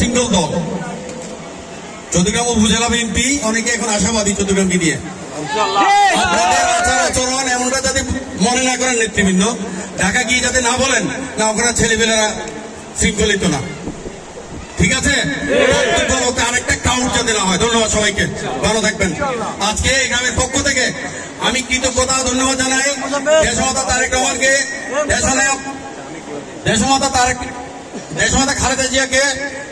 Single দল। চট্টগ্রাম উপজেলা BNP অনেকে এখন আশাবাদী চট্টগ্রামকে নিয়ে। আপনাদের আচার আচরণ এমনটা যাতে মনে না করেন নেতৃবৃন্দ, ঢাকা গিয়ে যাতে না বলেন না ওখানে ছেলেপেলেরা শৃঙ্খলিত না, ঠিক আছে? আরেকটা কাউন্ট যাতে না হয়। ধন্যবাদ সবাইকে, ভালো থাকবেন। আজকে এই গ্রামের পক্ষ থেকে আমি কৃতজ্ঞতা ধন্যবাদ জানাই দেশমাতা তারেক রহমানকে, দেশনায়ক দেশমাতা খালেদা জিয়াকে,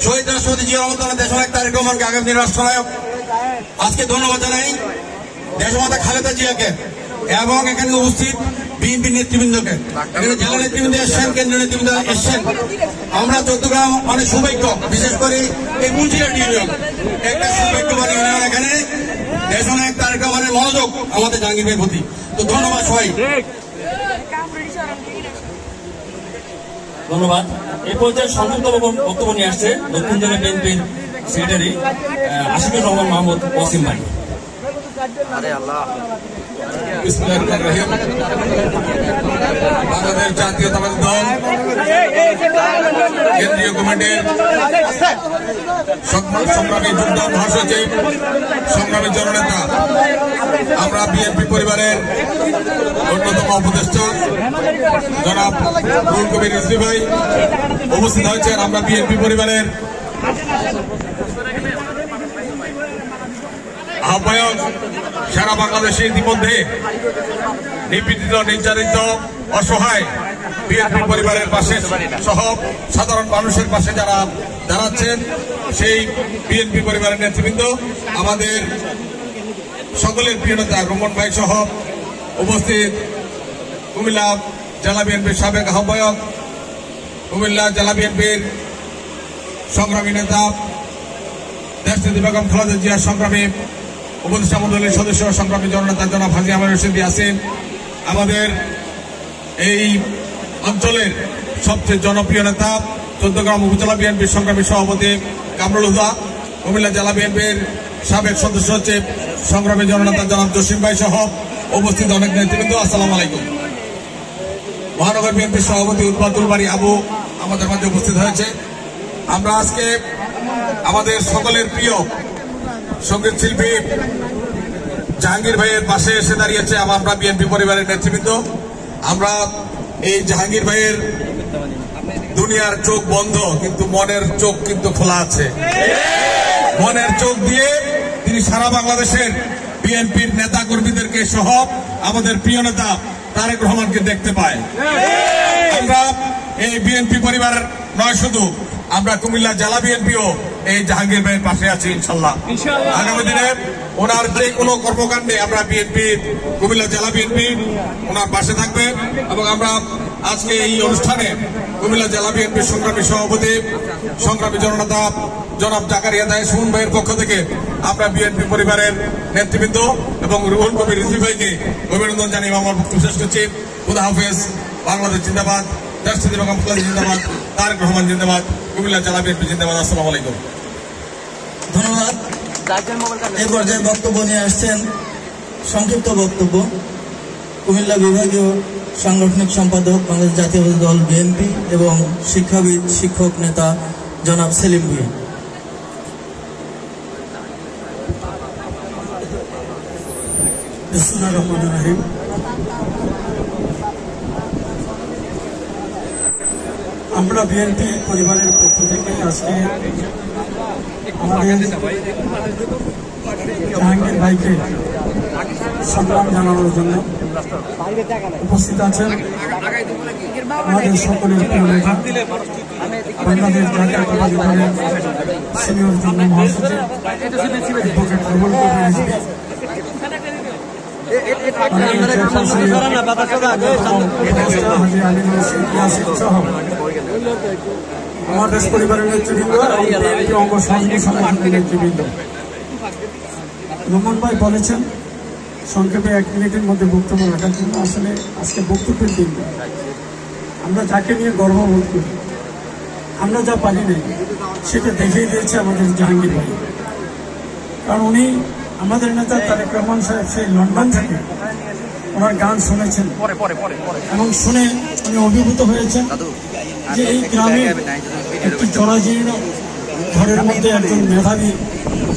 শহীদ রাষ্ট্রপতি জিয়া রহমান, দেশনায়ক তারেক রহমানকে, আগামী দিনের রাষ্ট্রনায়ক। আজকে ধন্যবাদ জানাই দেশমাতা খালেদা জিয়াকে এবং এখানে উপস্থিত বিএনপি নেতৃবৃন্দকে। এখানে জেলা নেতৃবৃন্দ এসছেন, কেন্দ্রীয় নেতৃবৃন্দ এসছেন। আমরা চট্টগ্রাম অনেক সৌভাগ্য, বিশেষ করে এই মুন্সিরহাট ইউনিয়ন একটা সৌভাগ্যবান ইউনিয়ন। এখানে দেশনায়ক তারেক রহমানের মনোযোগ আমাদের জাহাঙ্গীরের প্রতি। তো ধন্যবাদ সবাই, ধন্যবাদ। এই পর্যায়ে সংযুক্ত বক্তব্য নিয়ে আসছে দক্ষিণ জেলা বিএনপির সেক্রেটারি আশিকুর রহমান মাহমুদ ওয়াসিম ভাই। বাংলাদেশ জাতীয়তাবাদী দল কেন্দ্রীয় কমিটির সংগ্রামী যুগ্ম মহাসচিব, সংগ্রামী জননেতা, আমরা বিএনপি পরিবারের অন্যতম উপদেষ্টা জনাব রুহুল কবির রিজভী ভাই উপস্থিত হয়েছেন। আমরা বিএনপি পরিবারের আহ্বায়ক, সারা বাংলাদেশে ইতিমধ্যে নিপীড়িত, নির্যাতিত, অসহায় বিএনপি পরিবারের পাশে সহ সাধারণ মানুষের পাশে যারা দাঁড়াচ্ছেন, সেই বিএনপি পরিবারের নেতৃবৃন্দ, আমাদের সকলের প্রিয় নেতা রমন ভাই সহ উপস্থিত কুমিল্লা জেলা বিএনপির সাবেক আহ্বায়ক, কুমিল্লা জেলা বিএনপির সংগ্রামী নেতা, দেশনেত্রী বেগম খালেদা জিয়ার সংগ্রামী উপদেষ্টা মণ্ডলীর সদস্য, সংগ্রামী জননেতা জনাব হাজী আমির রশিদ ইয়াসিন, আমাদের এই অঞ্চলের সবচেয়ে জনপ্রিয় নেতা চট্টগ্রাম উপজেলা বিএনপির সংগ্রামী সভাপতি কামরুল হুদা, কুমিল্লা জেলা বিএনপির সাবেক সদস্য সচিব, সংগ্রামী জননেতা জনাব জসিম ভাই সহ উপস্থিত অনেক নেতৃবৃন্দ, আসসালামু আলাইকুম। মহানগর বিএনপির সভাপতি উৎপাদুল বাড়ি আবু আমাদের মাঝে উপস্থিত হয়েছে। আমরা আজকে আমাদের সকলের প্রিয় সঙ্গীত শিল্পী জাহাঙ্গীর ভাইয়ের পাশে এসে দাঁড়িয়েছে আমরা বিএনপি পরিবারের নেতৃবৃন্দ। আমরা এই জাহাঙ্গীর ভাইয়ের দুনিয়ার চোখ বন্ধ, কিন্তু মনের চোখ কিন্তু খোলা আছে। মনের চোখ দিয়ে তিনি সারা বাংলাদেশের বিএনপির নেতা কর্মীদেরকে সহ আমাদের প্রিয় নেতা তারেক রহমানকে দেখতে পায়। আমরা এই বিএনপি পরিবার নয়, শুধু আমরা কুমিল্লা জেলা বিএনপিও এই জাহাঙ্গীর ভাইয়ের পাশে আছি ইনশাল্লাহ। আগামী দিনে ওনার যে কোনো কর্মকাণ্ডে আমরা বিএনপি, কুমিল্লা জেলা বিএনপি ওনার পাশে থাকবে। এবং আমরা আজকে এই অনুষ্ঠানে কুমিল্লা জেলা বিএনপির সংগ্রামী সভাপতি, সংগ্রামী জননেতা জনাব জাকারিয়া দায় সুমন ভাইয়ের পক্ষ থেকে আমরা বিএনপি পরিবারের নেতৃবৃন্দ এবং রুহুল কবির রিজভী ভাইকে অভিনন্দন জানিয়ে আমার বক্তব্য শেষ করছি। খুদা হাফেজ। বাংলাদেশ জিন্দাবাদ, দেশনেত্রী বেগম খালেদা জিন্দাবাদ, তারেক রহমান জিন্দাবাদ, কুমিল্লা জেলা বিএনপি জিন্দাবাদ। আসসালামু আলাইকুম। ধন্যবাদ। এই পর্যায়ে বক্তব্য নিয়ে আসছেন সংক্ষিপ্ত বক্তব্য কুমিল্লা বিভাগীয় সাংগঠনিক সম্পাদক, বাংলাদেশ জাতীয়তাবাদী দল বিএনপি এবং শিক্ষাবিদ, শিক্ষক নেতা জনাব সেলিম ভুঁইয়া। বিসমিল্লাহির রহমানির রহিম। আমরা বিএনপি পরিবারের পক্ষ থেকে আজকে আমাদের জাহাঙ্গীর ভাইকে সম্মান জানানোর জন্য উপস্থিত আছেন আমাদের সকলের প্রিয় নেতা, বাংলাদেশ জাতীয়তাবাদী দলের সিনিয়র যুগ্ম মহাসচিব অ্যাডভোকেট রুহুল কবির রিজভী, আমার দেশ পরিবারের নেতৃবৃন্দ এবং অঙ্গ সংগঠনের নেতৃবৃন্দ। রমন ভাই বলেছেন সংক্ষেপে 1 মিনিটের মধ্যে বক্তব্য রাখার জন্য। আসলে আজকে বক্তব্যের দিন। আমরা যাকে নিয়ে গর্ববোধ করি, আমরা যা পারি নাই সেটা দেখিয়ে দিয়েছে আমাদের জাহাঙ্গীর ভাই। কারণ উনি আমাদের নেতা তারেক রহমান সাহেব সেই লন্ডন থেকে ওনার গান শুনেছেন এবং শুনে উনি অভিভূত হয়েছেন যে এই গ্রামে একটি জরাজীর্ণ ঘরের মধ্যে একজন মেধাবী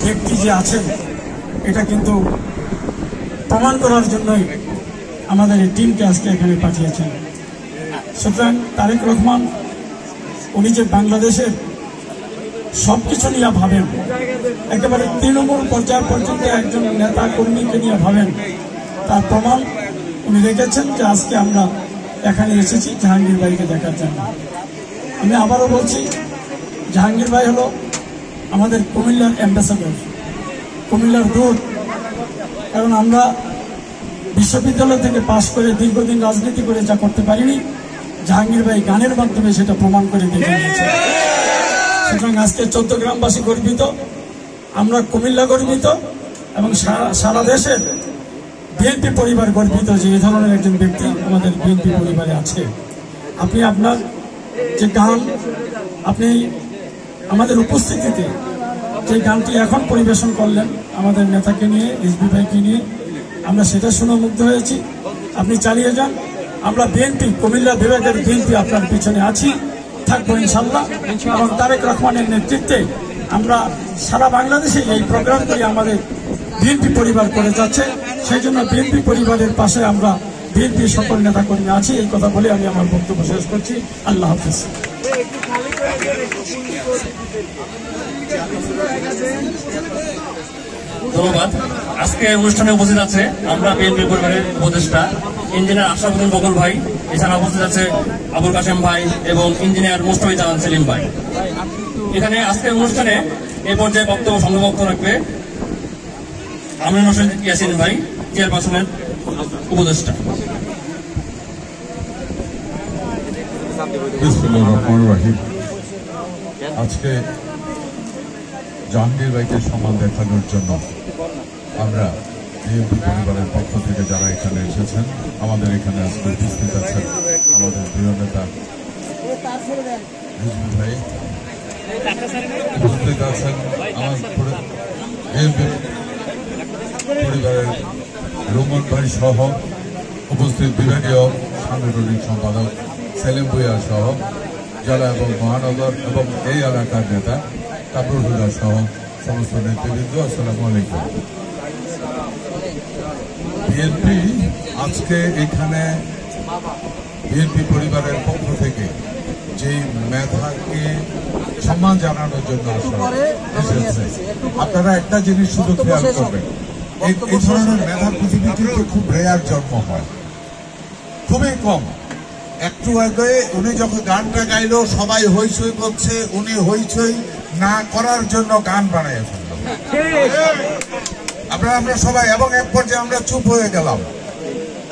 ব্যক্তি যে আছেন এটা কিন্তু প্রমাণ করার জন্যই আমাদের এই টিমকে আজকে এখানে পাঠিয়েছেন। সুতরাং তারেক রহমান উনি যে বাংলাদেশের সব কিছু নিয়ে ভাবেন, একেবারে তৃণমূল পর্যায় পর্যন্ত একজন নেতা কর্মীকে নিয়ে ভাবেন, তার প্রমাণ উনি রেখেছেন যে আজকে আমরা এখানে এসেছি জাহাঙ্গীর ভাইকে দেখার জন্য। আমি আবারও বলছি, জাহাঙ্গীর ভাই হলো আমাদের কুমিল্লার অ্যাম্বাসাডর, কুমিল্লার দূত। কারণ আমরা বিশ্ববিদ্যালয় থেকে পাশ করে দীর্ঘদিন রাজনীতি করে যা করতে পারিনি, জাহাঙ্গীর ভাই গানের মাধ্যমে সেটা প্রমাণ করে দিয়ে গেছে। সুতরাং আজকে চট্টগ্রামবাসী গর্বিত, আমরা কুমিল্লা গর্বিত এবং সারা দেশের বিএনপি পরিবার গর্বিত যে এই ধরনের একজন ব্যক্তি আমাদের বিএনপি পরিবারে আছে। আপনি আপনার যে গান, আপনি আমাদের উপস্থিতিতে যে গানটি এখন পরিবেশন করলেন আমাদের নেতাকে নিয়ে, এসবি ভাইকে নিয়ে, আমরা সেটা শুনে মুগ্ধ হয়েছি। আপনি চালিয়ে যান, আমরা বিএনপি কুমিল্লা বিভাগের বিএনপি আপনার পিছনে আছি, থাকবো ইনশাল্লাহ। এবং তারেক রহমানের নেতৃত্বে আমরা সারা বাংলাদেশে এই প্রোগ্রামগুলি আমাদের বিএনপি পরিবার করে যাচ্ছে। সেই জন্য বিএনপি পরিবারের পাশে আমরা বিএনপির সকল নেতাকর্মী আছি। এই কথা বলে আমি আমার বক্তব্য শেষ করছি। আল্লাহ হাফিজ। ধন্যবাদ। আজকে অনুষ্ঠানে উপস্থিত আছে আমরা বিএনপি পরিবারের উপদেষ্টা ইঞ্জিনিয়ার আশরাফুদ্দিন বকুল ভাই, এছাড়া উপস্থিত আছে আবুল কাশেম ভাই এবং ইঞ্জিনিয়ার মুস্তাফিজুর রহমান সেলিম ভাই। এখানে আজকের অনুষ্ঠানে এই পর্যায়ে বক্তব্য সংক্ষিপ্ত রাখবে আমিনুল হোসেন ইয়াসিন ভাই, চেয়ারপারসনের উপদেষ্টা। বিসমিল্লাহির রহমানির রহিম। আজকে জাহাঙ্গীর ভাইকে সম্মান দেখানোর জন্য আমরা বিএনপি পরিবারের পক্ষ থেকে যারা এখানে এসেছেন, আমাদের এখানে আজকে উপস্থিত আছেন আমাদের প্রিয় নেতা রিজভী ভাই, উপস্থিত আছেন আমার বিএনপি পরিবারের রোমন ভাই সহ উপস্থিত বিভাগীয় সাংগঠনিক সম্পাদক সেলিম ভুঁইয়া সহ জেলা এবং মহানগর এবং এই এলাকার নেতা কামরুল হুদা সহ সমস্ত নেতৃবৃন্দ, আসসালামু আলাইকুম। বিএনপি আজকে এখানে বিএনপি পরিবারের পক্ষ থেকে যেই মেধাকে সম্মান জানানোর জন্য এসেছে, আপনারা একটা জিনিস শুধু খেয়াল করবেন, এই ধরনের মেধা পৃথিবীতে খুব রেয়ার জন্ম হয়, খুবই কম। একটু আগে উনি যখন গানটা গাইলো সবাই হইচই করছে, উনি হইচই না করার জন্য গান বানায় ফেলল। আমরা সবাই এবং এক পর্যায়ে আমরা চুপ হয়ে গেলাম।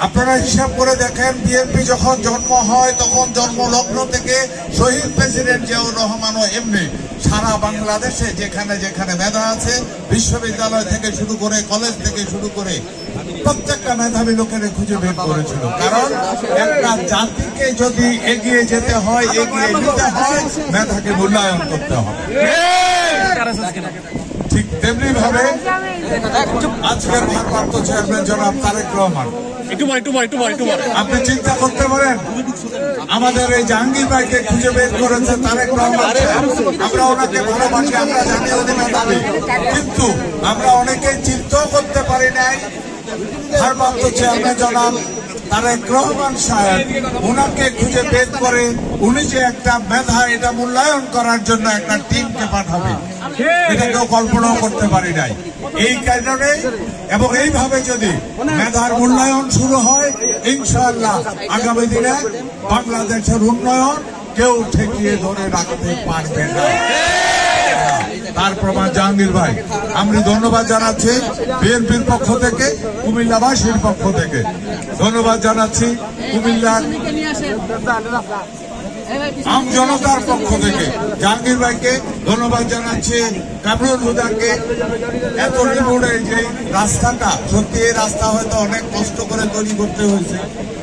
আপনারা হিসাব করে দেখেন, বিএনপি যখন জন্ম হয় তখন জন্ম লগ্ন থেকে শহীদ প্রেসিডেন্ট জিয়াউর রহমানও এমনি সারা বাংলাদেশে যেখানে যেখানে মেধা আছে, বিশ্ববিদ্যালয় থেকে শুরু করে কলেজ থেকে শুরু করে প্রত্যেকটা মেধাবী লোকের খুঁজে বের করেছিল। কারণ একটা জাতিকে যদি এগিয়ে যেতে হয়, এগিয়ে নিতে হয়, মেধাকে মূল্যায়ন করতে হবে। ঠিক তেমনি ভাবে আজকের ভারপ্রাপ্ত চেয়ারম্যান জনাব তারেক রহমান, আপনি চিন্তা করতে পারেন আমাদের এই জাহাঙ্গীর ভাইকে খুঁজে বের করেছে তারেক রহমান। আমরা ওনাকে ভালোবাসি, আমরা জানি উনি মেধাবী, কিন্তু আমরা অনেকেই চিন্তাও করতে পারি নাই ভারপ্রাপ্ত চেয়ারম্যান জনাব তারেক রহমান সাহেব ওনাকে খুঁজে বের করে উনি যে একটা মেধা এটা মূল্যায়ন করার জন্য একটা টিমকে পাঠাবে, এটা কেউ কল্পনাও করতে পারি নাই। এই কারণে এবং এইভাবে যদি মেধার মূল্যায়ন শুরু হয়, ইনশাআল্লাহ আগামী দিনে বাংলাদেশের উন্নয়ন কেউ ঠেকিয়ে ধরে রাখতে পারবে না। তার প্রমাণ জাহাঙ্গীর ভাই। আমি ধন্যবাদ জানাচ্ছি বিএনপির পক্ষ থেকে, কুমিল্লাবাসীর পক্ষ থেকে ধন্যবাদ জানাচ্ছি, কুমিল্লার আম জনতার পক্ষ থেকে জাহাঙ্গীর ভাইকে ধন্যবাদ জানাচ্ছি, কামরুল হুদাকে। এত নিপুণের যে রাস্তাটা, সত্যি এই রাস্তা হয়তো অনেক কষ্ট করে তৈরি করতে হয়েছে,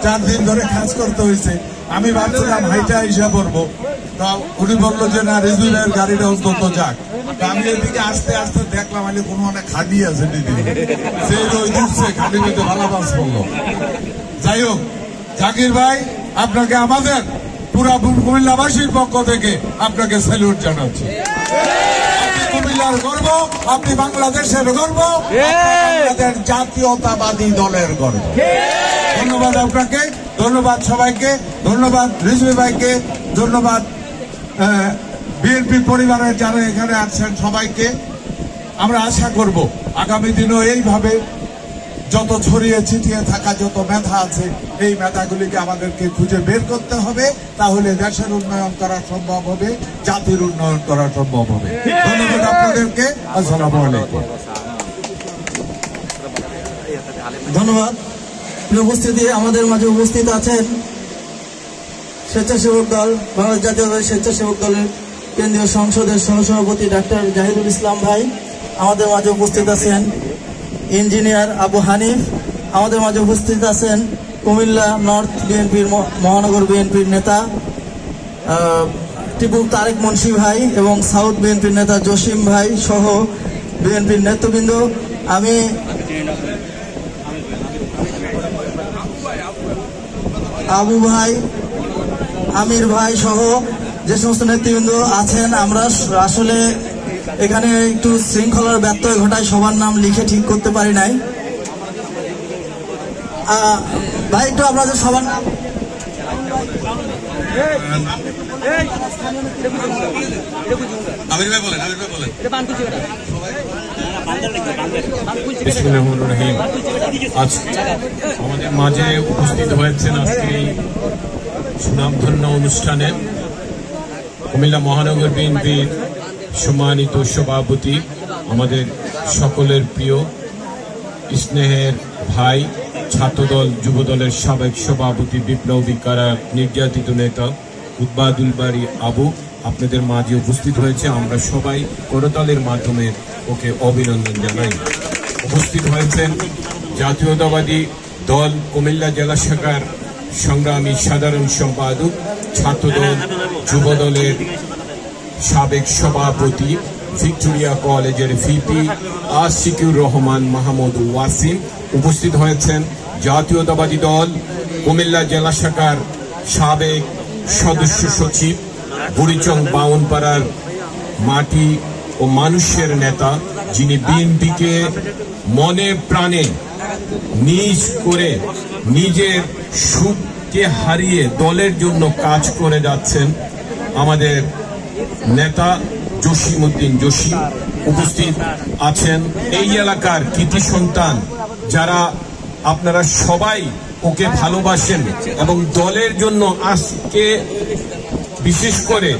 4 দিন ধরে কাজ করতে হয়েছে। আমি ভাবছিলাম হাইটা হিসাব করবো, তা উনি বললো যে না, রিজুলের গাড়িটা অন্তত যাক। আমি এদিকে আসতে আসতে দেখলাম আমি কোনো অনেক খালি আছে দিদি, সেই ওই দিচ্ছে খালি মধ্যে ভালো বাস করলো। যাই হোক, জাকির ভাই আপনাকে আমাদের পুরা কুমিল্লাবাসীর পক্ষ থেকে আপনাকে স্যালুট জানাচ্ছি। জেলার গর্ব, আপনি বাংলাদেশের গর্ব, বাংলাদেশ জাতীয়তাবাদী দলের গর্ব। ধন্যবাদ আপনাকে, ধন্যবাদ সবাইকে, ধন্যবাদ রিজভী ভাইকে, ধন্যবাদ বিএনপি পরিবারের যারা এখানে আছেন সবাইকে। আমরা আশা করব আগামী দিনও এইভাবে যত ছড়িয়ে ছিটিয়ে থাকা যত মেধা আছে এই মেধাগুলিকে আমাদেরকে খুঁজে বের করতে হবে, তাহলে দেশের উন্নয়ন করা সম্ভব হবে, জাতির উন্নয়ন করা সম্ভব হবে। ধন্যবাদ আপনাদেরকে। আসসালামু আলাইকুম। ধন্যবাদ। উপস্থিতি আমাদের মাঝে উপস্থিত আছেন স্বেচ্ছাসেবক দল, বাংলাদেশ জাতীয়তাবাদী স্বেচ্ছাসেবক দলের কেন্দ্রীয় সংসদের সহসভাপতি ডাক্তার জাহিদুল ইসলাম ভাই। আমাদের মাঝে উপস্থিত আছেন ইঞ্জিনিয়ার আবু হানিফ। আমাদের মাঝে উপস্থিত আছেন কুমিল্লা নর্থ বিএনপির মহানগর বিএনপির নেতা টিপু তারেক মুন্সি ভাই এবং সাউথ বিএনপির নেতা জসিম ভাই সহ বিএনপির নেতৃবৃন্দ। আমি আবু ভাই, আমির ভাই সহ যে সমস্ত নেতৃবৃন্দ আছেন, আমরা আসলে এখানে একটু শৃঙ্খলার ব্যত্যয় ঘটায় সবার নাম লিখে ঠিক করতে পারি নাই। ভাই একটু আপনাদের সবার নাম আজ আমাদের মাঝে উপস্থিত হয়েছেন আজকে এই সুনামধন্য অনুষ্ঠানে কুমিল্লা মহানগর বিএনপির সম্মানিত সভাপতি, আমাদের সকলের প্রিয় স্নেহের ভাই, ছাত্রদল যুবদলের সাবেক সভাপতি, বিপ্লবী কারা নির্যাতিত নেতা উদ্বাদুল বাড়ি আবু আপনাদের মাঝে উপস্থিত হয়েছে। আমরা সবাই করতালের মাধ্যমে ওকে অভিনন্দন জানাই। উপস্থিত হয়েছেন জাতীয়তাবাদী দল কুমিল্লা জেলা শাখার সংগ্রামী সাধারণ সম্পাদক, ছাত্রদল যুবদলের সাবেক সভাপতি, ভিক্টোরিয়া কলেজের ভিপি আসিকুর রহমান মাহমুদ ওয়াসিম। উপস্থিত হয়েছেন জাতীয়তাবাদী দল কুমিল্লা জেলা শাখার সাবেক সদস্য সচিব, বুড়িচং বাউনপাড়ার মাটি ও মানুষের নেতা, যিনি বিএনপিকে মনে প্রাণে নিজ করে নিজের সুখকে হারিয়ে দলের জন্য কাজ করে যাচ্ছেন, আমাদের নেতা জসিমউদ্দিন জসিম। উপস্থিত আছেন এই এলাকার কৃতি সন্তান, যারা আপনারা সবাই ওকে ভালোবাসেন এবং দলের জন্য আজকে বিশেষ করে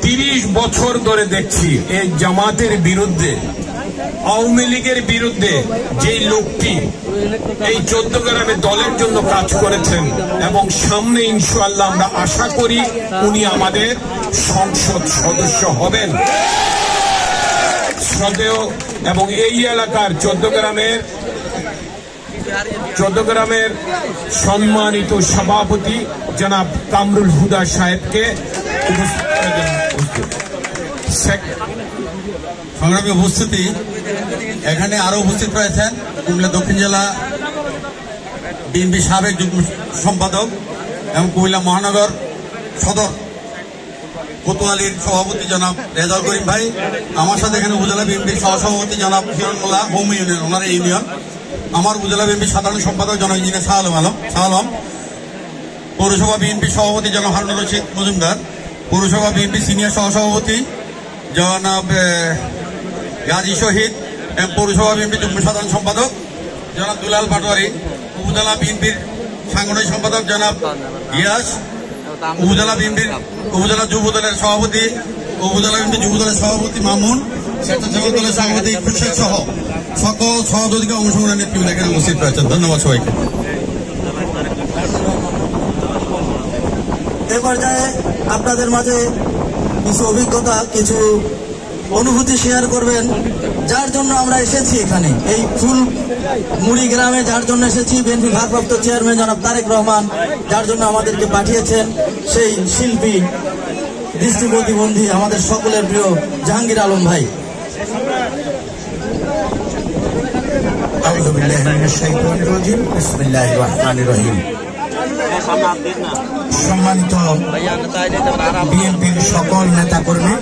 30 বছর ধরে দেখছি এই জামাতের বিরুদ্ধে, আওয়ামী লীগের বিরুদ্ধে যে লোকটি এই 14 গ্রামে দলের জন্য কাজ করেছেন এবং সামনে ইনশাআল্লাহ আমরা আশা করি উনি আমাদের সংসদ সদস্য হবেন। শ্রদ্ধেয় এবং এই এলাকার 14 গ্রামের সম্মানিত সভাপতি জনাব কামরুল হুদা সাহেবকে সংগ্রামী উপস্থিতি, এখানে আরো উপস্থিত রয়েছেন কুমিল্লা দক্ষিণ জেলা বিএনপি সাবেক যুগ্ম সম্পাদক এবং কুমিল্লা মহানগর সদর কোতোয়ালির সভাপতি জনাব রেজাউল করিম ভাই। আমার সাথে এখানে উপজেলা বিএনপির সহসভাপতি জনাব হিরণমোল্লা হোম ইউনিয়ন, ওনার ইউনিয়ন। আমার উপজেলা বিএনপির সাধারণ সম্পাদক জনাব ইঞ্জিনিয়ার শাহ আলম, পৌরসভা বিএনপির সভাপতি জনাব হারুনুর রশিদ মজুমদার, পৌরসভা বিএনপি সিনিয়র সহসভাপতি জনাব গাজী শহীদ এবং পৌরসভা বিএনপির যুগ্ম সাধারণ সম্পাদক জনাব দুলাল পাটোয়ারি, উপজেলা বিএনপির সাংগঠনিক সম্পাদক জনাব গিয়াস, উপজেলা যুব দলের সভাপতি, উপজেলা বিএনপির যুব দলের সভাপতি মামুন, স্বেচ্ছাসেবক দলের সভাপতি খুরশেদ সহ সকল সহযোগিতা অংশগ্রহণের নেতৃবৃন্দ এখানে উপস্থিত রয়েছেন। ধন্যবাদ সবাইকে। এ পর্যায়ে আপনাদের মাঝে কিছু অভিজ্ঞতা, কিছু অনুভূতি শেয়ার করবেন, যার জন্য আমরা এসেছি এখানে এই ফুলমুড়ি গ্রামে, যার জন্য এসেছি বিএনপি ভারপ্রাপ্ত চেয়ারম্যান জনাব তারেক রহমান যার জন্য আমাদেরকে পাঠিয়েছেন, সেই শিল্পী দৃষ্টি প্রতিবন্ধী আমাদের সকলের প্রিয় জাহাঙ্গীর আলম ভাই। আউযু বিল্লাহি মিনাশ শাইতানির রাজিম। বিসমিল্লাহির রহমানির রহিম। সম্মানিত বিএনপির সকল নেতা কর্মী,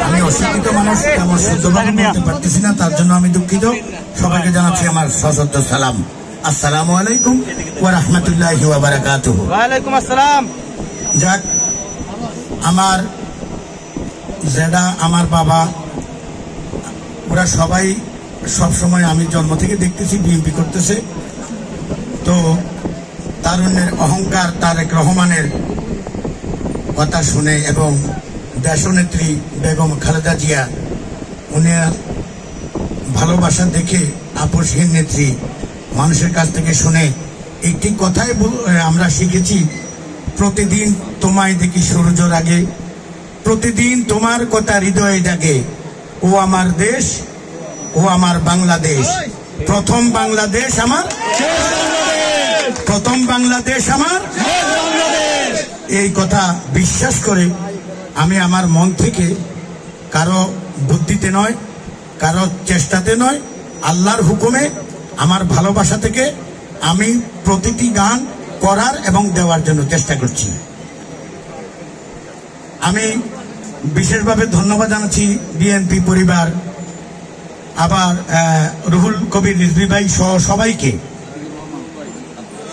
আমি অশিক্ষিত মানুষ, তেমন শুদ্ধভাবে বলতে পারতেছি না, তার জন্য আমি দুঃখিত। সবাইকে জানাচ্ছি আমার সশস্ত্র সালাম। আসসালামু আলাইকুম ওয়া রাহমাতুল্লাহি ওয়া বারাকাতুহু। ওয়ালাইকুম আসসালাম। যাক, আমার জেডা, আমার বাবা, ওরা সবাই সবসময় আমি জন্ম থেকে দেখতেছি বিএনপি করতেছে। তো তারুণ্যের অহংকার তারেক রহমানের কথা শুনে এবং দেশনেত্রী বেগম খালেদা জিয়া উনার ভালোবাসা দেখে আপসহীন নেত্রী মানুষের কাছ থেকে শুনে একটি কথাই আমরা শিখেছি, প্রতিদিন তোমায় দেখি সূর্যের আগে, প্রতিদিন তোমার কথা হৃদয়ে জাগে, ও আমার দেশ, ও আমার বাংলাদেশ, প্রথম বাংলাদেশ আমার, প্রথম বাংলাদেশ আমার। এই কথা বিশ্বাস করে আমি আমার মন থেকে, কারো বুদ্ধিতে নয়, কারো চেষ্টাতে নয়, আল্লাহর হুকুমে আমার ভালোবাসা থেকে আমি প্রতিটি গান করার এবং দেওয়ার জন্য চেষ্টা করছি। আমি বিশেষভাবে ধন্যবাদ জানাচ্ছি বিএনপি পরিবার, আবার রুহুল কবির রিজভী ভাই সহ সবাইকে।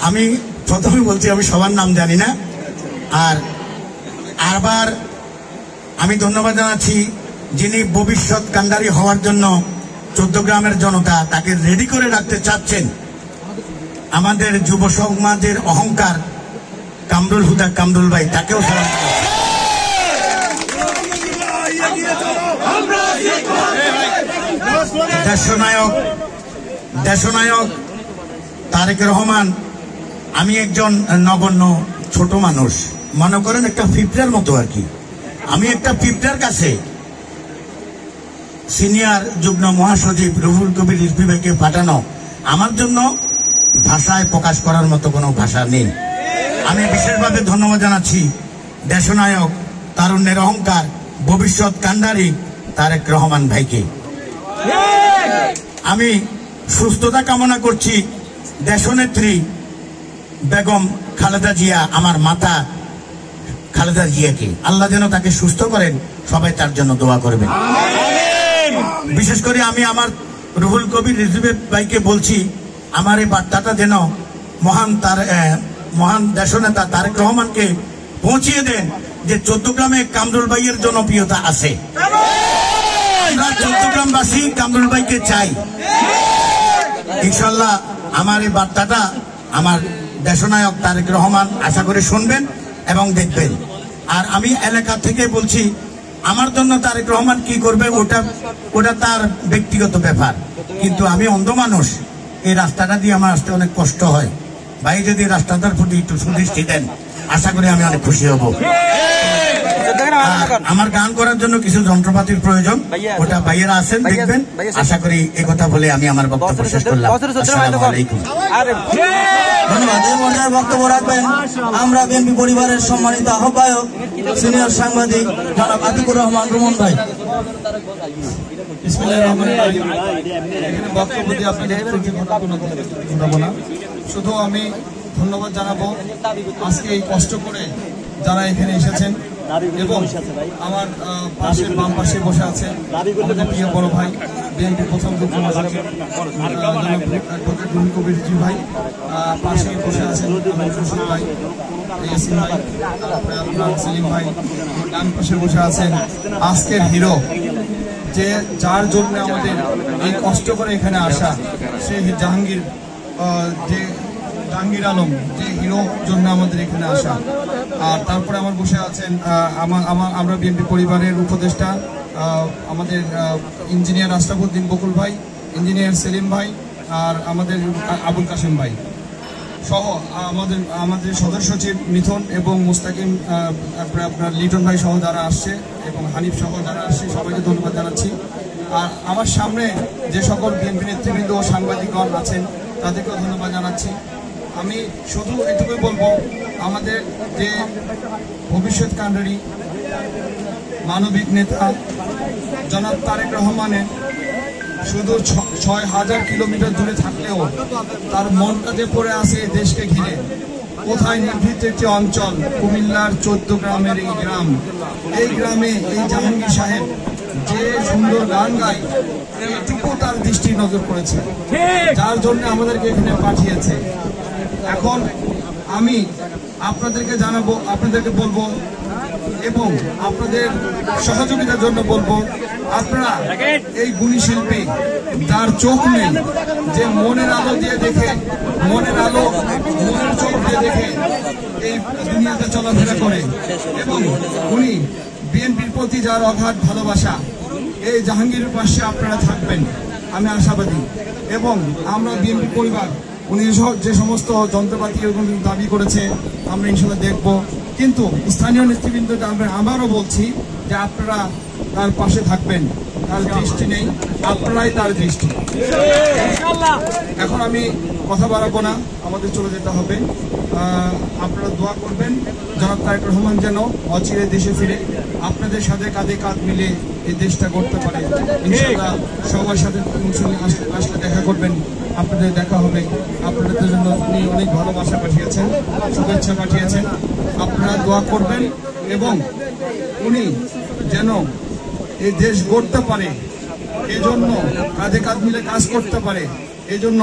আমি প্রথমে বলছি আমি সবার নাম জানি না। আর আবার আমি ধন্যবাদ জানাচ্ছি যিনি ভবিষ্যৎ কান্ডারি হওয়ার জন্য 14 গ্রামের জনতা তাকে রেডি করে রাখতে চাচ্ছেন, আমাদের যুব সমাজের অহংকার কামরুল হুদা কামরুল ভাই, তাকেও সালাম। দেশনায়ক তারেক রহমান, আমি একজন নগণ্য ছোট মানুষ, মনে করেন একটা পিঁপড়ার মতো আর কি। আমি একটা পিঁপড়ার কাছে সিনিয়র যুগ্ম মহাসচিব রুহুল কবির রিজভী ভাইকে পাঠানো আমার জন্য ভাষায় প্রকাশ করার মতো কোনো ভাষা নেই। আমি বিশেষভাবে ধন্যবাদ জানাচ্ছি দেশনায়ক, তারুণ্যের অহংকার, ভবিষ্যৎ কান্ডারি তারেক রহমান ভাইকে। আমি সুস্থতা কামনা করছি দেশনেত্রী বেগম খালেদা জিয়া, আমার মাতা খালেদা জিয়াকে। আল্লাহ যেন তাকে সুস্থ করেন, সবাই তার জন্য দোয়া করবেন। বিশেষ করে আমি আমার রুহুল কবির রিজভী ভাইকে বলছি, আমার এই বার্তাটা যেন মহান দেশনেতা তারেক রহমানকে পৌঁছিয়ে দেন যে 14 গ্রামে কামরুল ভাইয়ের জনপ্রিয়তা আছে। আমরা 14 গ্রামবাসী কামরুল ভাইকে চাই। ইনশাল্লাহ আমার এই বার্তাটা আমার দেশনায়ক তারেক রহমান আশা করে শুনবেন এবং দেখবেন। আর আমি এলাকা থেকে বলছি, আমার জন্য তারেক রহমান কি করবে ওটা তার ব্যক্তিগত ব্যাপার, কিন্তু আমি অন্ধ মানুষ, এই রাস্তাটা দিয়ে আমার আসতে অনেক কষ্ট হয়। ভাই যদি রাস্তাটার প্রতি একটু সুদৃষ্টি দেন, আশা করি আমি অনেক খুশি হব। আমার গান করার জন্য কিছু যন্ত্রপাতির প্রয়োজন, ওটা ভাইয়েরা আছেন, দেখবেন। আশা করি এই কথা বলে আমি আমার বক্তব্য শেষ করলাম। আসসালামু আলাইকুম। ধন্যবাদ। এই পর্যায়ে বক্তব্য রাখবেন আমরা বিএনপি পরিবারের সম্মানিত আহ্বায়ক সিনিয়র সাংবাদিক জনাব আতিকুর রহমান রুমন ভাই। বক্তব্য দিয়ে আপনাদের ঘটাবো না, শুধু আমি ধন্যবাদ জানাবো আজকে এই কষ্ট করে যারা এখানে এসেছেন এবং আমার পাশে বাম পাশে বসে আছেন আমাদের প্রিয় বড় ভাই বিএনপির প্রথম যুগ্ম মহাসচিব অ্যাডভোকেট রুহুল কবির রিজভী ভাই, পাশে বসে আছেন আমার জসিম ভাই, ইয়াসিন ভাই, তারপরে আপনার সেলিম ভাই, ডান পাশে বসে আছেন আজকের হিরো, যে যার জন্য আমাদের এই কষ্ট করে এখানে আসা, সে জাহাঙ্গীর আলম, যে হিরো জন্য আমাদের এখানে আসা। আর তারপরে আমার বসে আছেন আমরা বিএনপি পরিবারের উপদেষ্টা আমাদের ইঞ্জিনিয়ার আশরাফুদ্দিন বকুল ভাই, ইঞ্জিনিয়ার সেলিম ভাই, আর আমাদের আবুল কাশেম ভাই সহ আমাদের সদস্য সচিব মিথুন এবং মুস্তাকিম, তারপরে আপনার লিটন ভাই সহ যারা আসছে এবং হানিফ সহ যারা আসছে, সবাইকে ধন্যবাদ জানাচ্ছি। আর আমার সামনে যে সকল বিএনপি নেতৃবৃন্দ ও সাংবাদিকগণ আছেন তাদেরকেও ধন্যবাদ জানাচ্ছি। আমি শুধু এটুকুই বলবো, আমাদের যে ভবিষ্যৎ কান্ডারি মানবিক নেতা জনাব তারেক রহমানের শুধু 6000 কিলোমিটার দূরে থাকলেও তার মনটা যে পড়ে আছে দেশকে ঘিরে, কোথায় নিভৃত একটি অঞ্চল, কুমিল্লার 14 গ্রামের এই গ্রামে এই জাহাঙ্গীর সাহেব যে সুন্দর গান গায় এইটুকু তার দৃষ্টি নজর করেছে, যার জন্য আমাদেরকে এখানে পাঠিয়েছে। এখন আমি আপনাদেরকে জানাবো, আপনাদেরকে বলবো এবং আপনাদের সহযোগিতার জন্য বলবো, আপনারা এই গুণী শিল্পী তার চোখ নেই, যে মনের আলো দিয়ে দেখে, মনের চোখ দিয়ে দেখে এই দুনিয়াতে চলাফেরা করে, এবং উনি বিএনপির প্রতি যার অগাধ ভালোবাসা, এই জাহাঙ্গীরের পাশে আপনারা থাকবেন আমি আশাবাদী। এবং আমরা বিএনপি পরিবার উনি যে সমস্ত যন্ত্রপাতি দাবি করেছে আমরা ইনশাল্লাহ দেখব, কিন্তু স্থানীয় নেতৃবৃন্দকে আমরা আবারও বলছি যে আপনারা তার পাশে থাকবেন। তার দৃষ্টি নেই, আপনারাই তার দৃষ্টি। এখন আমি কথা বাড়াবো না, আমাদের চলে যেতে হবে। আপনারা দোয়া করবেন জনাব তারেক রহমান যেন অচিরে দেশে ফিরে আপনাদের সাথে কাঁধে কাঁধ মিলে এই দেশটা করতে পারে। ইনশাআল্লাহ সবার সাথে আসলে দেখা করবেন, আপনাদের দেখা হবে। আপনাদের জন্য উনি অনেক ভালোবাসা পাঠিয়েছেন, শুভেচ্ছা পাঠিয়েছেন। আপনারা দোয়া করবেন এবং উনি যেন এই দেশ গড়তে পারে, এজন্য কাঁধে কাঁধ মিলে কাজ করতে পারে, এজন্য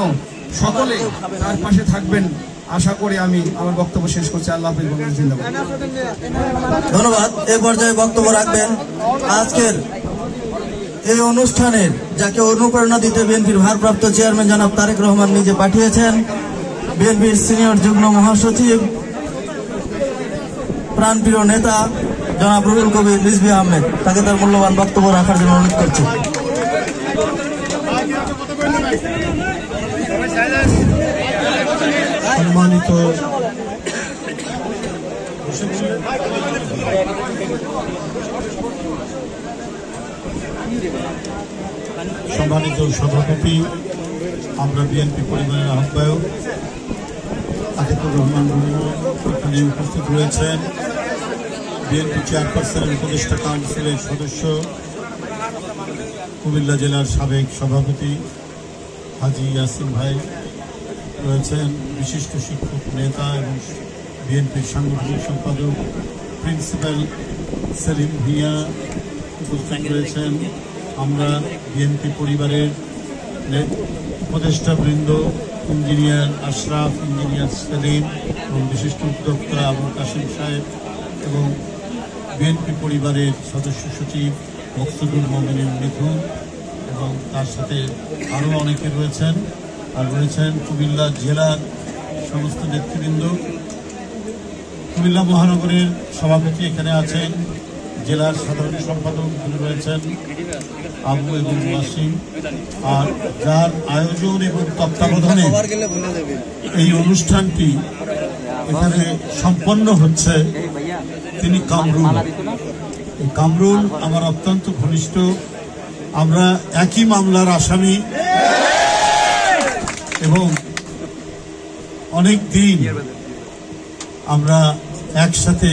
সকলে তার পাশে থাকবেন আশা করি। আমি আমার বক্তব্য শেষ করছি। আল্লাহ হাফেজ। ধন্যবাদ। এ পর্যায়ে বক্তব্য রাখবেন আজকের এই অনুষ্ঠানের, যাকে অনুপ্রেরণা দিতে বিএনপির ভারপ্রাপ্ত চেয়ারম্যান জনাব তারেক রহমান নিজে পাঠিয়েছেন, বিএনপির সিনিয়র যুগ্ম মহাসচিব, প্রাণপ্রিয় নেতা জনাব রুহুল কবির রিজভী আহমেদ, তাকে তার মূল্যবান বক্তব্য রাখার জন্য অনুরোধ করছি। সম্মানিত সভাপতি, আমরা বিএনপি পরিবারের আহ্বায়ক আতিকুর রহমান এখানে উপস্থিত রয়েছেন, বিএনপি চেয়ারপারসনের উপদেষ্টা কাউন্সিলের সদস্য, কুমিল্লা জেলার সাবেক সভাপতি হাজি ইয়াসিন ভাই রয়েছেন, বিশিষ্ট শিক্ষক নেতা এবং বিএনপির সাংগঠনিক সম্পাদক প্রিন্সিপাল সেলিম ভুঁইয়া উপস্থিত রয়েছেন। আমরা বিএনপি পরিবারের উপদেষ্টাবৃন্দ, ইঞ্জিনিয়ার আশরাফ, ইঞ্জিনিয়ার সেলিম এবং বিশিষ্ট উদ্যোক্তা আবুল কাসিম সাহেব এবং বিএনপি পরিবারের সদস্য সচিব মকসুদুল মোমিনুল মিথুন এবং তার সাথে আরও অনেকে রয়েছেন। আর রয়েছেন কুমিল্লা জেলার সমস্ত নেতৃবৃন্দ, কুমিল্লা মহানগরের সভাপতি এখানে আছেন, জেলার সাধারণ সম্পাদক রয়েছেন আবু এবং ওয়াসিম, আর যার আয়োজন এবং তত্ত্বাবধানে এই অনুষ্ঠানটি এখানে সম্পন্ন হচ্ছে তিনি কামরুল। কামরুল আমার অত্যন্ত ঘনিষ্ঠ, আমরা একই মামলার আসামি এবং অনেক দিন আমরা একসাথে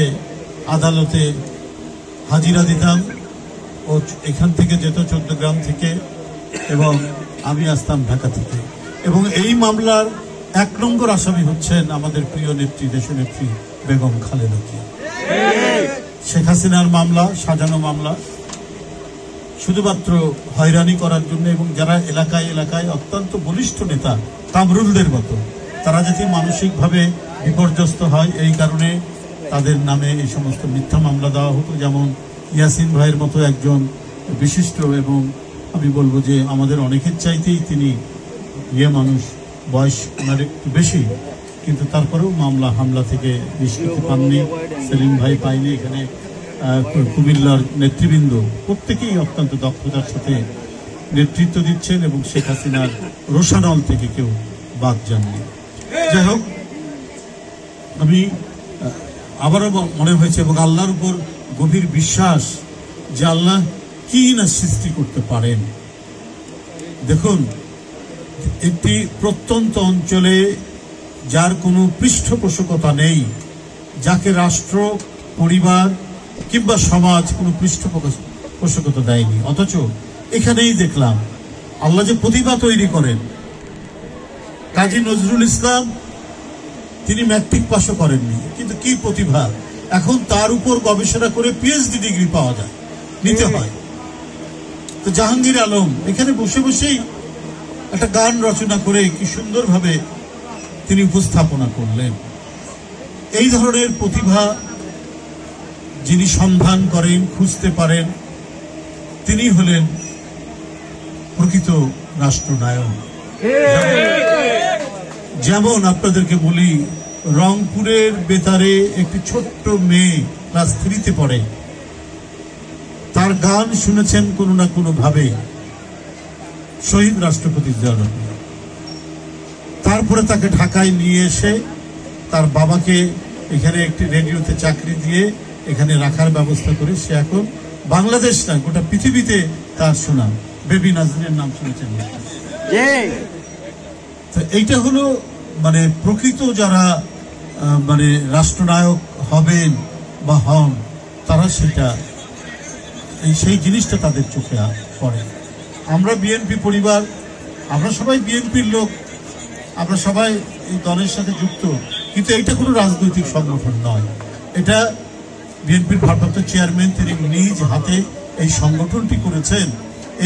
আদালতে হাজিরা দিতাম। ও এখান থেকে যেত 14 গ্রাম থেকে এবং আমি আসতাম ঢাকা থেকে। এবং এই মামলার 1 নম্বর আসামি হচ্ছেন আমাদের প্রিয় নেত্রী, দেশনেত্রী বেগম খালেদা জিয়া। শেখ হাসিনার মামলা, সাজানো মামলা, শুধুমাত্র হয়রানি করার জন্য, এবং যারা এলাকায় এলাকায় অত্যন্ত বলিষ্ঠ নেতা কামরুলদের মতো, তারা যাতে মানসিকভাবে বিপর্যস্ত হয় এই কারণে তাদের নামে এই সমস্ত মিথ্যা মামলা দেওয়া হতো। যেমন ইয়াসিন ভাইয়ের মতো একজন বিশিষ্ট, এবং আমি বলবো যে আমাদের অনেকের চাইতেই তিনি মানুষ, বয়স ওনার একটু বেশি, কিন্তু তারপরেও মামলা হামলা থেকে নিষ্কৃতি পাননি, সেলিম ভাই পাইনি। এখানে কুমিল্লার নেতৃবৃন্দ প্রত্যেকেই অত্যন্ত দক্ষতার সাথে নেতৃত্ব দিচ্ছেন এবং শেখ হাসিনার রোষানল থেকে কেউ বাদ যাননি। যাই হোক, আমি আবারও মনে হয়েছে এবং আল্লাহর উপর গভীর বিশ্বাস যে আল্লাহ কি না সৃষ্টি করতে পারেন। দেখুন, একটি প্রত্যন্ত অঞ্চলে যার কোনো পৃষ্ঠপোষকতা নেই, যাকে রাষ্ট্র, পরিবার কিংবা সমাজ কোনো পৃষ্ঠপোষকতা দেয়নি, অথচ এখানেই দেখলাম আল্লাহ যে প্রতিভা তৈরি করেন। কাজী নজরুল ইসলাম তিনি ম্যাট্রিক পাসও করেননি, কিন্তু কি প্রতিভা! এখন তার উপর গবেষণা করে পিএইচডি ডিগ্রি পাওয়া যায়, নিতে হয়। তো জাহাঙ্গীর আলম এখানে বসে বসেই একটা গান রচনা করে কি সুন্দরভাবে তিনি উপস্থাপনা করলেন। এই ধরনের প্রতিভা যিনি সন্ধান করেন, খুঁজতে পারেন, তিনি হলেন প্রকৃত রাষ্ট্রনায়ক। যেমন আপনাদেরকে বলি, রংপুরের বেতারে একটি ছোট্ট মেয়ে ক্লাস 3-তে পড়ে, তার গান শুনেছেন কোনো না কোনো ভাবে শহীদ রাষ্ট্রপতি জিয়া রহমান। তারপরে তাকে ঢাকায় নিয়ে এসে তার বাবাকে এখানে একটি রেডিওতে চাকরি দিয়ে এখানে রাখার ব্যবস্থা করে সে এখন বাংলাদেশ না গোটা পৃথিবীতে তার সুনাম। বেবি নাজরিনের নাম শুনেছেন। তো এইটা হলো মানে প্রকৃত যারা মানে রাষ্ট্রনায়ক হবেন বা হন, তারা সেটা সেই জিনিসটা তাদের চোখে পড়ে। আমরা বিএনপি পরিবার, আমরা সবাই বিএনপির লোক, আমরা সবাই এই দলের সাথে যুক্ত, কিন্তু এটা কোনো রাজনৈতিক সংগঠন নয়। এটা বিএনপির ভারপ্রাপ্ত চেয়ারম্যান তিনি নিজ হাতে এই সংগঠনটি করেছেন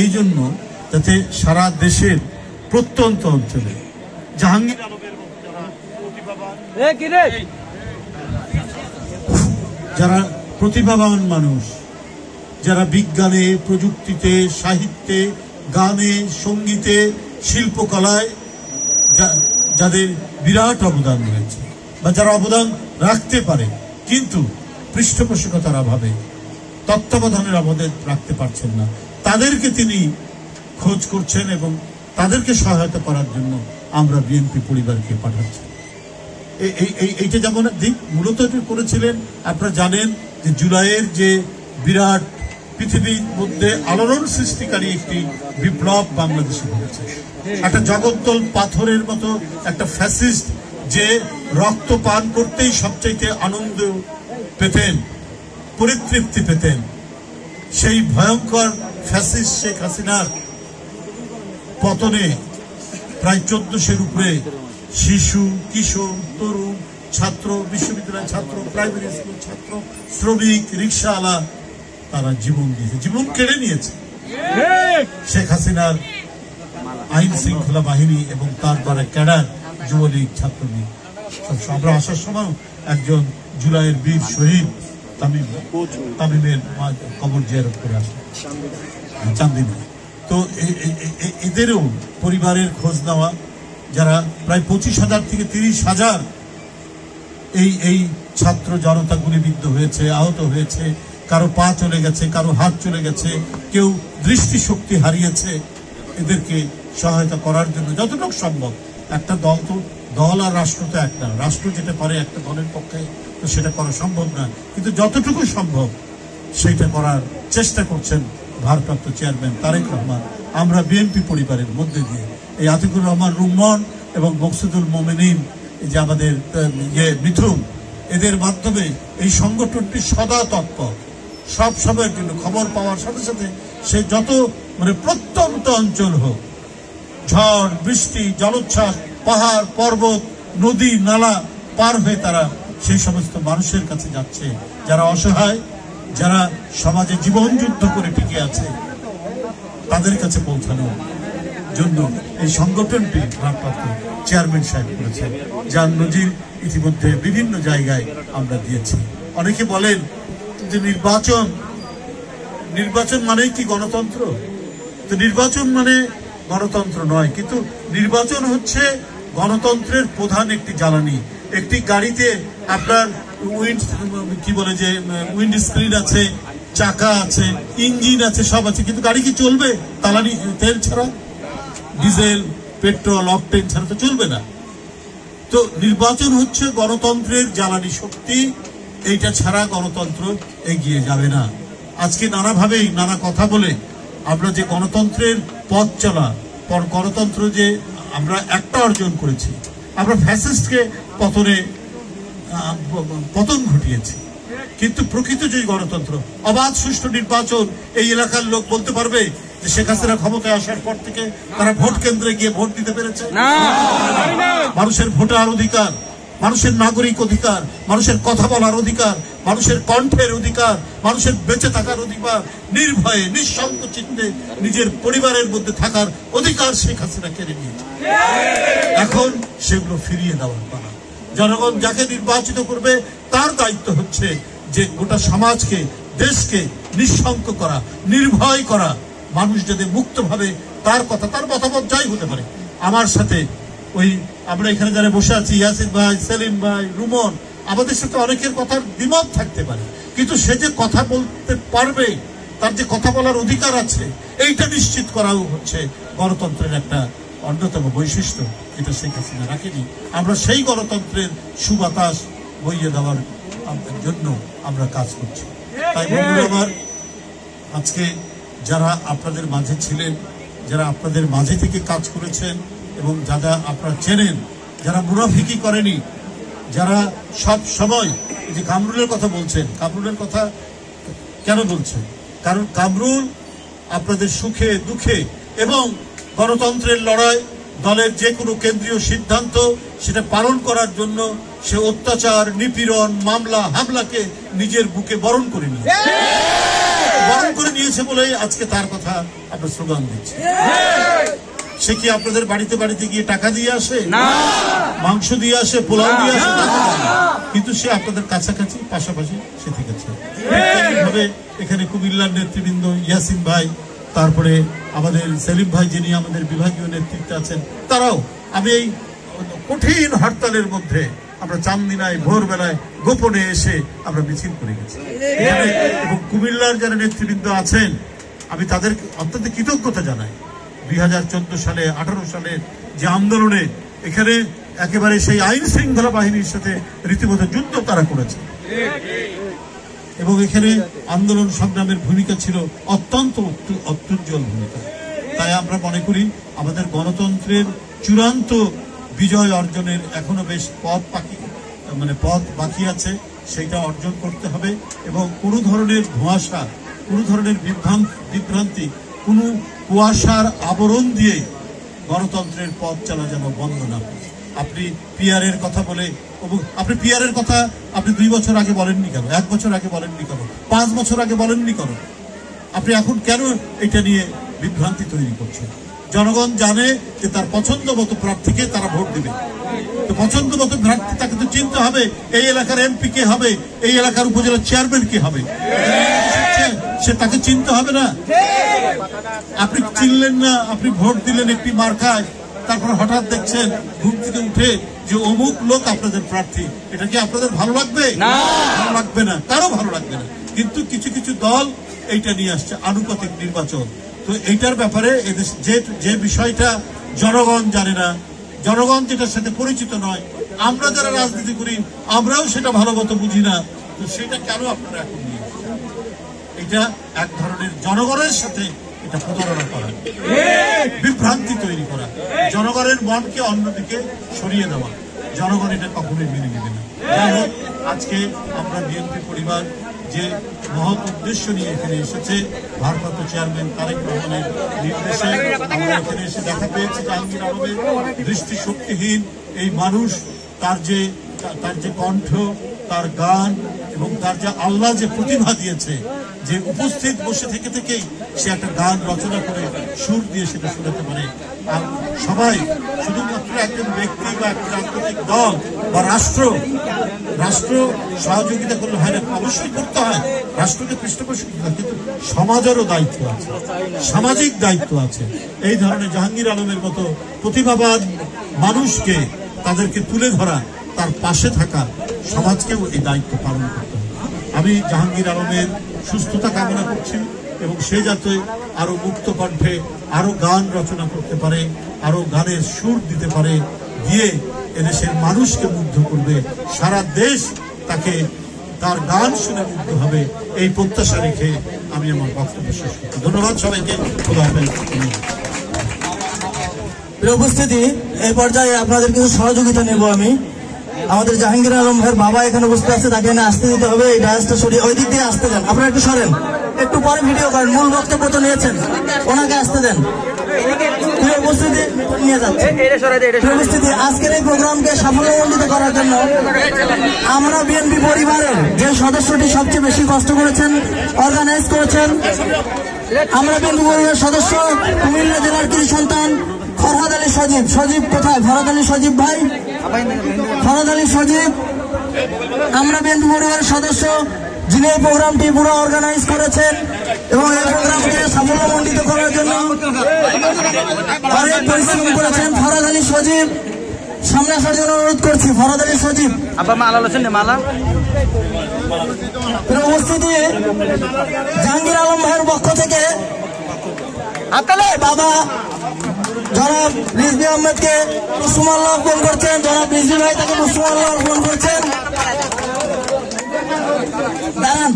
এই জন্য যাতে সারা দেশের প্রত্যন্ত অঞ্চলে জাহাঙ্গীর আলমের যারা প্রতিভাবান মানুষ, যারা বিজ্ঞানে, প্রযুক্তিতে, সাহিত্যে, গানে, সঙ্গীতে, শিল্পকলায় যাদের বিরাট অবদান রয়েছে বা যারা অবদান রাখতে পারে কিন্তু পৃষ্ঠপোষকতার অভাবে, তত্ত্বাবধানের অভাবে রাখতে পারছেন না, তাদেরকে তিনি খোঁজ করছেন এবং তাদেরকে সহায়তা করার জন্য আমরা বিএনপি পরিবারকে পাঠাচ্ছি। এইটা যেমন দিক মূলত করেছিলেন, আপনারা জানেন যে জুলাইয়ের যে বিরাট পৃথিবীর মধ্যে আলোড়ন সৃষ্টিকারী একটি বিপ্লব বাংলাদেশে হয়েছে। একটা জগদ্দল পাথরের মতো একটা ফ্যাসিস্ট যে রক্ত পান করতেই সবচাইতে আনন্দ পেতেন, পরিতৃপ্তি পেতেন, সেই ভয়ঙ্কর ফ্যাসিস্ট শেখ হাসিনার পতনে প্রায় 1400-এর উপরে শিশু, কিশোর, তরুণ, ছাত্র, বিশ্ববিদ্যালয়ের ছাত্র, প্রাইমারি স্কুল ছাত্র, শ্রমিক, রিক্সাওয়ালা তারা জীবন দিয়েছে, জীবন কেড়ে নিয়েছে শেখ হাসিনার আইন শৃঙ্খলা বাহিনী এবং তার দ্বারা ক্যাডার, যুবলীগ, ছাত্রলীগ। আমরা আসার সময় একজন জুলাইয়ের বীর শহীদ তামিমের কবর জিয়ারত করে আসে চান্দিনা। তো এদেরও পরিবারের খোঁজ নেওয়া, যারা প্রায় 25,000 থেকে 30,000 এই ছাত্র জনতা গুলিবিদ্ধ হয়েছে, আহত হয়েছে, কারো পা চলে গেছে, কারো হাত চলে গেছে, কেউ দৃষ্টিশক্তি হারিয়েছে, এদেরকে সহায়তা করার জন্য যতটুকু সম্ভব। একটা দল তো, দল আর রাষ্ট্র তো একটা, রাষ্ট্র যেটা পারে একটা দলের পক্ষে তো সেটা করা সম্ভব না, কিন্তু যতটুকু সম্ভব সেটা করার চেষ্টা করছেন ভারপ্রাপ্ত চেয়ারম্যান তারেক রহমান। আমরা বিএনপি পরিবারের মধ্যে দিয়ে এই আতিকুর রহমান রুম্মন এবং মকসুদুল মোমেনিন, যে আমাদের মিথুন, এদের মাধ্যমে এই সংগঠনটি সদা তৎপর, সব সময়ের জন্য খবর পাওয়ার সাথে সাথে সে যত মানে প্রত্যন্ত অঞ্চল হোক, ঝড় বৃষ্টি, জলোচ্ছ্বাস, পাহাড় পর্বত, নদী নালা পার হয়ে তারা সেই সমস্ত মানুষের কাছে যাচ্ছে যারা অসহায়, যারা সমাজে জীবন যুদ্ধ করে টিকে আছে, তাদের কাছে পৌঁছানোর জন্য এই সংগঠনটি ভারপ্রাপ্ত চেয়ারম্যান সাহেব করেছেন, যার নজির ইতিমধ্যে বিভিন্ন জায়গায় আমরা দিয়েছি। অনেকে বলেন যে নির্বাচন মানেই কি গণতন্ত্র? তো নির্বাচন মানে গণতন্ত্র নয়, কিন্তু নির্বাচন হচ্ছে গণতন্ত্রের প্রধান একটি জ্বালানি। একটি গাড়িতে আপনার উইন্ড স্ক্রিন আছে, চাকা আছে, ইঞ্জিন আছে, সব আছে, কিন্তু গাড়ি কি চলবে জ্বালানি তেল ছাড়া? ডিজেল, পেট্রোল, অকটেন ছাড়া তো চলবে না। তো নির্বাচন হচ্ছে গণতন্ত্রের জ্বালানি শক্তি, এইটা ছাড়া গণতন্ত্র এগিয়ে যাবে না। আজকে নানাভাবেই নানা কথা বলে আমরা যে গণতন্ত্রের পথ চলা, গণতন্ত্র যে আমরা একটা অর্জন করেছি, আমরা ফ্যাসিস্টকে পতন ঘটিয়েছি, কিন্তু প্রকৃত যে গণতন্ত্র, অবাধ সুষ্ঠু নির্বাচন, এই এলাকার লোক বলতে পারবে যে শেখ হাসিনা ক্ষমতায় আসার পর থেকে তারা ভোট কেন্দ্রে গিয়ে ভোট দিতে পেরেছে? মানুষের ভোটার অধিকার, মানুষের নাগরিক অধিকার, মানুষের কথা বলার অধিকার, মানুষের কণ্ঠের অধিকার, মানুষের বেঁচে থাকার অধিকার, নির্ভয়ে নিঃসংকোচিতে নিজের পরিবারের মধ্যে থাকার অধিকার শেখ হাসিনা কেড়ে নিয়েছে। এখন সেগুলো ফিরিয়ে দেওয়ার পালা। জনগণ যাকে নির্বাচিত করবে তার দায়িত্ব হচ্ছে যে গোটা সমাজকে, দেশকে নিঃশঙ্ক করা, নির্ভয় করা, মানুষ যাতে মুক্তভাবে তার কথা, তার মতামত যাই হতে পারে। আমার সাথে ওই আমরা এখানে যারা বসে আছি, ইয়াসিন ভাই, সেলিম ভাই, রুমন, আমাদের সাথে অনেকের কথার দ্বিমত থাকতে পারে, কিন্তু সে যে কথা বলতে পারবে, তার যে কথা বলার অধিকার আছে, এইটা নিশ্চিত করাও হচ্ছে গণতন্ত্রের একটা অন্যতম বৈশিষ্ট্য, যেটা শেখ হাসিনা রাখেনি। আমরা সেই গণতন্ত্রের সুবাতাস বইয়ে দেওয়ার জন্য আমরা কাজ করছি। তাই বন্ধুরা আমার, আজকে যারা আপনাদের মাঝে ছিলেন, যারা আপনাদের মাঝে থেকে কাজ করেছেন এবং যারা আপনারা চেনেন, যারা মুনাফিকি করেনি, যারা সব সময় এই যে কামরুলের কথা বলছেন, কামরুলের কথা কেন বলছেন? কারণ কামরুল আপনাদের সুখে দুঃখে এবং গণতন্ত্রের লড়াই, দলের যে কোনো কেন্দ্রীয় সিদ্ধান্ত সেটা পালন করার জন্য সে অত্যাচার, নিপীড়ন, মামলা, হামলাকে নিজের বুকে বরণ করে নিয়েছে বলেই আজকে তার কথা আমরা স্লোগান দিচ্ছি। সে কি আপনাদের বাড়িতে বাড়িতে গিয়ে টাকা দিয়ে আসে, মাংস দিয়ে আসে, পোলাও দিয়ে আসে? কিন্তু সে আপনাদের কাছাকাছি, পাশাপাশি সে থেকেছে। এইভাবে এখানে কুমিল্লার নেতৃবৃন্দ, ইয়াসিন ভাই, তারপরে আমাদের সেলিম ভাই যিনি আমাদের বিভাগীয় নেতৃত্বে আছেন, তারাও, আমি এই কঠিন হরতালের মধ্যে আমরা চান্দিনায় ভোরবেলায় গোপনে এসে আমরা মিছিল করে গেছি এবং কুমিল্লার যারা নেতৃবৃন্দ আছেন আমি তাদের অত্যন্ত কৃতজ্ঞতা জানাই। 2014 সালে 18 সালে যে আন্দোলনে এখানে একেবারে সেই আইন শৃঙ্খলা বাহিনীর সাথে রীতিমতো যুদ্ধ তারা করেছে এবং এখানে আন্দোলন সংগ্রামের ভূমিকা ছিল অত্যন্ত অত্যুজ্জ্বল ভূমিকা। তাই আমরা মনে করি আমাদের গণতন্ত্রের চূড়ান্ত বিজয় অর্জনের এখনো বেশ পথ বাকি আছে, সেটা অর্জন করতে হবে এবং কোনো ধরনের ধোঁয়াশা, কোনো ধরনের বিভ্রান্তি, কোনো কুয়াশার আবরণ দিয়ে গণতন্ত্রের পথ চলা যেন বন্ধ না হয়। আপনি পিআরের কথা বলে, আপনি পিআরের কথা আপনি 2 বছর আগে বলেননি কেন, 1 বছর আগে বলেননি কেন, 5 বছর আগে বলেননি কেন? আপনি এখন কেন এটা নিয়ে বিভ্রান্তি তৈরি করছেন? জনগণ জানে যে তার পছন্দ মতো প্রার্থীকে তারা ভোট দেবে, তো পছন্দ মতো প্রার্থী তাকে তো চিনতে হবে। এই এলাকার এমপি কে হবে, এই এলাকার উপজেলা চেয়ারম্যান কে হবে, সে তাকে চিনতে হবে না? আপনি চিনলেন না, আপনি ভোট দিলেন একটি মার্কায়, তারপর হঠাৎ দেখছেন ঘুম থেকে উঠে যে অমুক লোক আপনাদের প্রার্থী, এটা কি আপনাদের ভালো লাগবে? ভালো লাগবে না, কারো ভালো লাগবে না। কিন্তু কিছু কিছু দল এইটা নিয়ে আসছে আনুপাতিক নির্বাচন। তো এইটার ব্যাপারে যে বিষয়টা জনগণ জানে না, জনগণ যেটার সাথে পরিচিত নয়, আমরা যারা রাজনীতি করি আমরাও সেটা ভালো মতো বুঝি না, তো সেটা কেন আপনারা এখন নিয়ে আসছেন? এটা এক ধরনের জনগণের সাথে এটা প্রতারণা করা, বিভ্রান্তি তৈরি করা, জনগণের মনকে অন্যদিকে সরিয়ে দেওয়া। জনগণ এটা কখনোই মেনে নেবে না। যাই হোক, আজকে আমরা বিএনপি পরিবার যে মহৎ উদ্দেশ্য নিয়ে এখানে এসেছে, ভারপ্রাপ্ত চেয়ারম্যান তারেক রহমানের নির্দেশে আমরা এখানে এসে দেখা পেয়েছি জাহাঙ্গীর আলমের দৃষ্টিশক্তিহীন এই মানুষ, তার যে কণ্ঠ, তার গান এবং তার যে আল্লাহ যে প্রতিভা দিয়েছে, যে উপস্থিত বসে থেকে থেকেই সে একটা গান রচনা করে সুর দিয়ে সেটা শোনাতে পারে। আর সবাই শুধুমাত্র একজন ব্যক্তি বা একটা রাজনৈতিক দল বা রাষ্ট্র সহযোগিতা করলে হয় না, অবশ্যই করতে হয়, রাষ্ট্রকে পৃষ্ঠপোষক করতে হয়, কিন্তু সমাজেরও দায়িত্ব আছে, সামাজিক দায়িত্ব আছে। এই ধরনের জাহাঙ্গীর আলমের মতো প্রতিভাবান মানুষকে, তাদেরকে তুলে ধরা, তার পাশে থাকা, সমাজকেও এই দায়িত্ব পালন করতে হবে। আমি জাহাঙ্গীর আলমের সুস্থতা কামনা করছি এবং সে যাতে আরো মুক্ত কণ্ঠে আরো গান রচনা করতে পারে, আরো গানের সুর দিতে পারে, দিয়ে এদেশের মানুষকে মুগ্ধ করবে, সারা দেশ তাকে তার গান শুনে মুগ্ধ হবে, এই প্রত্যাশা রেখে আমি আমার বক্তব্য শেষ করছি। ধন্যবাদ সবাইকে। উপস্থিতি এই পর্যায়ে আপনাদের কিছু সহযোগিতা নেব আমি। আমাদের জাহাঙ্গীর আলম ভাইয়ের বাবা এখানে বসতে আছে, তাকে এনে আসতে দিতে হবে। এই ডায়াসটা সরিয়ে ওই দিক দিয়ে আসতে দেন, আপনারা একটু সরেন, একটু পরে ভিডিও করেন, মূল বক্তব্য তো নিয়েছেন, ওনাকে আসতে দেন। উপস্থিতি নিয়ে যাচ্ছে। উপস্থিতি আজকের এই প্রোগ্রামকে সাফল্যমণ্ডিত করার জন্য আমরা বিএনপি পরিবারের যে সদস্যটি সবচেয়ে বেশি কষ্ট করেছেন, অর্গানাইজ করেছেন, আমরা বিএনপি পরিবারের সদস্য কুমিল্লা জেলার কৃষি সন্তান ফরহাদ আলী সজীব। সজীব কোথায়? ফরহাদ আলী সজীব ভাই, ফরহাদ আলী সজীব আমরা বিএনপি পরিবারের সদস্য, যিনি এই প্রোগ্রামটি পুরো অর্গানাইজ করেছেন এবং এই প্রোগ্রামকে সাফল্যমণ্ডিত করার জন্য অনেক পরিশ্রম করেছেন। ফরহাদ আলী সজীব সামনে আসার জন্য অনুরোধ করছি। ফরহাদ আলী সজীব উপস্থিতি জাহাঙ্গীর আলম ভাইয়ের পক্ষ থেকে বাবা জনাব রিজভী আহমেদকে পুষ্পমাল্য অর্পণ করছেন। জনাব রিজভী ভাই তাকে পুষ্পমাল্য অর্পণ করছেন। দাঁড়ান,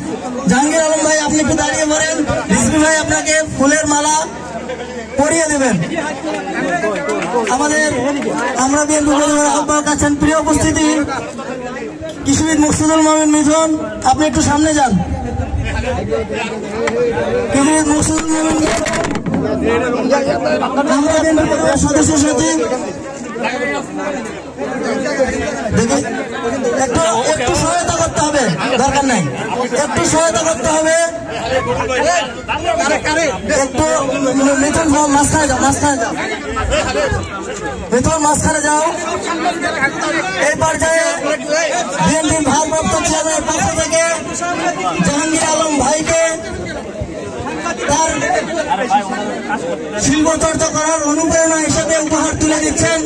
জাহাঙ্গীর আলম ভাই আপনি একটু দাঁড়িয়ে পড়েন। রিজভী ভাই আপনাকে ফুলের মালা পরিয়ে দেবেন। আমাদের আমরা বিএনপি পরিবারের আহ্বায়ক আছেন। প্রিয় উপস্থিতি কৃষিবিদ মুকসুদুল মমিন মিঠুন, আপনি একটু সামনে যান। কৃষিবিদ মুকসুদুল মমিন আমরা বিএনপি পরিবারের সদস্য সচিব একটু সহায়তা করতে হবে, দরকার নাই, একটু সহায়তা করতে হবে। একটু মিথুন মাঝখানে যাও, মাঝখানে যাও, মিথুন মাঝখানে যাও। এই পর্যায়ে বিএনপির ভারপ্রাপ্ত চেয়ারম্যানের পক্ষ থেকে জাহাঙ্গীর আলম ভাইকে তার শিল্প চর্চা করার অনুপ্রেরণা হিসেবে উপহার তুলে দিচ্ছেন।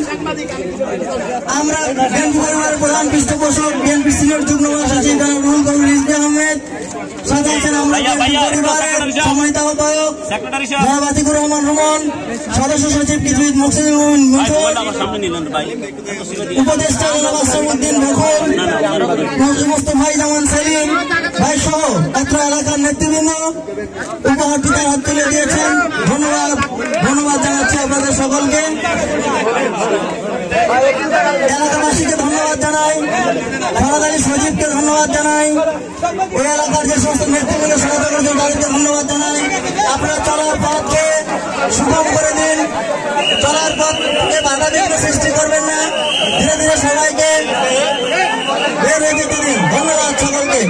আমরা বিএনপি পরিবারের প্রধান পৃষ্ঠপোষক বিএনপি সিনিয়র যুগ্ম মহাসচিব রুহুল কবির রিজভী আহমেদ, সাথে আছেন আমরা বিএনপি পরিবারের সম্মানিত আহ্বায়ক জনাব আতিকুর রহমান রুমন, সদস্য সচিব কৃষিবিদ মুকসুদুল মমিন মিঠুন, উপদেষ্টা জনাব আসলামউদ্দিন বকুল, মোস্তফাই জামান সেলিম ভাই সহ অত্র এলাকার নেতৃবৃন্দ উপহারটি তার হাত তুলে দিয়েছেন। ধন্যবাদ, ধন্যবাদ জানাচ্ছি আপনাদের সকলকে। এলাকাবাসীকে ধন্যবাদ জানাই, ফরহাদ আলী সজীবকে ধন্যবাদ জানাই, ওই এলাকার যে সমস্ত নেতৃবৃন্দ সহায়তা করেছেন তাদেরকে ধন্যবাদ জানাই। আপনারা চলার পথকে সুগম করে দিন, চলার পথকে বাধা বিঘ্ন সৃষ্টি করবেন না, ধীরে ধীরে সবাইকে বের হয়ে যেতে দিন। ধন্যবাদ সকলকে।